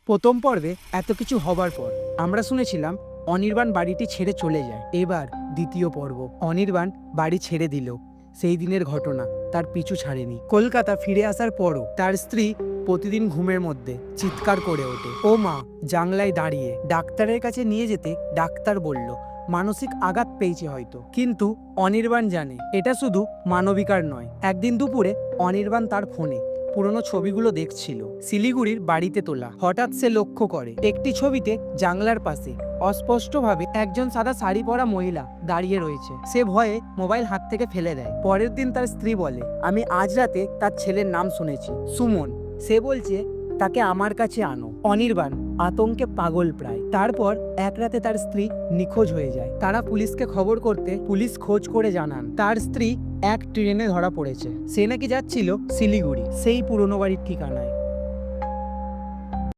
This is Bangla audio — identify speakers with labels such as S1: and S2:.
S1: প্রথম পর্বে এত কিছু হবার পর আমরা শুনেছিলাম অনির্বাণ বাড়িটি ছেড়ে চলে যায়। এবার দ্বিতীয় পর্ব, অনির্বাণ বাড়ি ছেড়ে দিল। সেই দিনের ঘটনা তার পিছু ছাড়েনি। কলকাতা ফিরে আসার পরও তার স্ত্রী প্রতিদিন ঘুমের মধ্যে চিৎকার করে ওঠে, ও মা। জানলায় দাঁড়িয়ে ডাক্তারের কাছে নিয়ে যেতে ডাক্তার বলল মানসিক আঘাত পেয়েছে হয়তো, কিন্তু অনির্বাণ জানে এটা শুধু মানবিকার নয়। একদিন দুপুরে অনির্বাণ তার ফোনে পুরনো ছবিগুলো দেখছিল, শিলিগুড়ির বাড়িতে তোলা। হঠাৎ সে লক্ষ্য করে একটি ছবিতে জানলার পাশে অস্পষ্টভাবে একজন সাদা শাড়ি পরা মহিলা দাঁড়িয়ে রয়েছে। সে ভয়ে মোবাইল হাত থেকে ফেলে দেয়। পরের দিন তার স্ত্রী বলে, আমি আজ রাতে তার ছেলের নাম শুনেছি, সুমন। সে বলছে তাকে আমার কাছে আনো। অনির্বাণ আতঙ্কে পাগল প্রায়। তারপর এক রাতে তার স্ত্রী নিখোঁজ হয়ে যায়। তারা পুলিশকে খবর করতে পুলিশ খোঁজ করে জানান তার স্ত্রী এক ট্রেনে ধরা পড়েছে। সে নাকি যাচ্ছিল শিলিগুড়ি, সেই পুরনো বাড়ির ঠিকানায়।